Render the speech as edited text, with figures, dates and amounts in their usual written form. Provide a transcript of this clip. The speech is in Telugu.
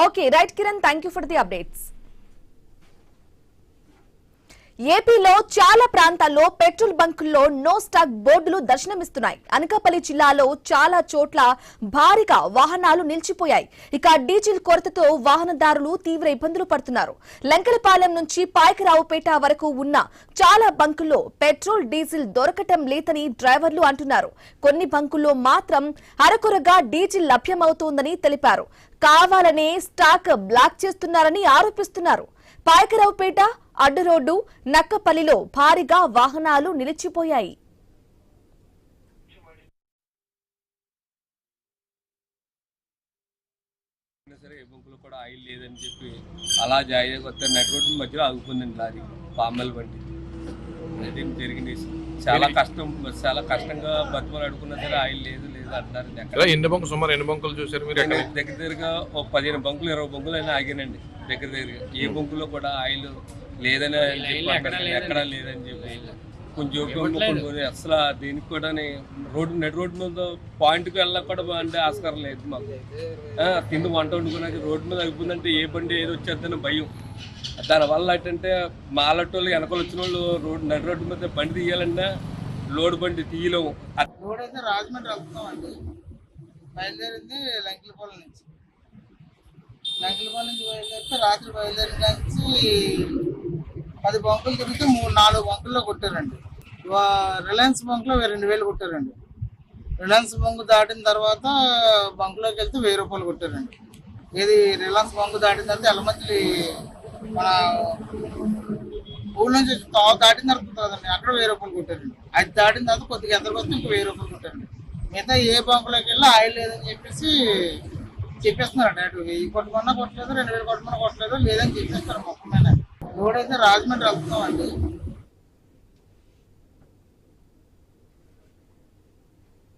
Okay right Kiran, thank you for the updates. ఏపీలో చాలా ప్రాంతాల్లో పెట్రోల్ బంకుల్లో నో స్టాక్ బోర్డులు దర్శనమిస్తున్నాయి. అనకాపల్లి జిల్లాలో చాలా చోట్ల భారీగా వాహనాలు నిలిచిపోయాయి. ఇక డీజిల్ కొరతతో వాహనదారులు తీవ్ర ఇబ్బందులు పడుతున్నారు. లంకలపాలెం నుంచి పాయకరావుపేట వరకు ఉన్న చాలా బంకుల్లో పెట్రోల్ డీజిల్ దొరకటం లేదని డ్రైవర్లు అంటున్నారు. కొన్ని బంకుల్లో మాత్రం అరకొరగా డీజిల్ లభ్యమవుతోందని తెలిపారు. కావాలనే స్టాక్ బ్లాక్ చేస్తున్నారని ఆరోపిస్తున్నారు. పాయకరావుపేట, అడ్డరోడ్డు, నక్కపల్లిలో భారీగా వాహనాలు నిలిచిపోయాయి. ఆయిల్ లేదని చెప్పి అలా జాయిగా వస్తే నెట్ రోడ్డు మధ్యలో ఆగిపోయిందండి లారీ పామల్ బండి. అది జరిగింది. చాలా కష్టంగా బతుకులు అడుగున్నా సరే ఆయిల్ లేదు అంటారు. సుమారు ఎన్ని బంకులు చూసారు మీరు? దగ్గరగా ఒక 15 బంకులు 20 బంకులు అయినా ఆగానండి. దగ్గరగా ఏ బంకులో కూడా ఆయిల్ లేదని ఎక్కడా లేదని చెప్పి కొంచెం అసలు దీనికి కూడా నెట్ రోడ్డు మీద పాయింట్కి వెళ్ళక కూడా అంటే ఆస్కారం లేదు మాకు. కింద వంట వండుకున్నాక రోడ్డు మీద అయిపోయిందంటే ఏ బండి ఏది వచ్చేద్దని భయం. దానివల్ల ఏంటంటే మాలటోళ్ళు వెనకాల వచ్చిన వాళ్ళు నెట్ రోడ్డు మీద బండి తీయాలంటే లోడ్ బండి తీయలేము. రోడ్ అయితే రాజమండ్రి వెళ్తున్నామండి. బయలుదేరింది లంకిలపాలెం నుంచి. లంకిలపాలెం నుంచి బయలుదేరితే రాత్రి బయలుదేరిన నుంచి 10 బంకులు తిరిగితే 4 బంకుల్లో కొట్టారండి. రిలయన్స్ బంకులో 2000 కొట్టారండి. రిలయన్స్ బంకు దాటిన తర్వాత బంకులోకి వెళ్తే 1000 రూపాయలు కొట్టారండి. ఇది రిలయన్స్ బంకు దాటిన తర్వాత ఎల్లమల్లి మన ఊళ్ళో నుంచి దాటిన తర్వాత కదండి, అక్కడ 1000 రూపాయలు కొట్టారండి. అది దాటిన తర్వాత కొద్దిగా ఎద్దరికి వస్తే ఇంకో 1000 రూపాయలు కొట్టారండి. మిగతా ఏ బంకులోకి వెళ్ళి ఆయిల్ లేదని చెప్పేసి చెప్పేస్తున్నారండి. అటు 1000 కొట్టమన్నా కొట్టలేదు, 2000 కొట్టమన్నా కొట్టలేదు, లేదని చెప్పేస్తారు మొత్తం మీద. రోడ్ అయితే రాజమండ్రి వెళ్తున్నామండి.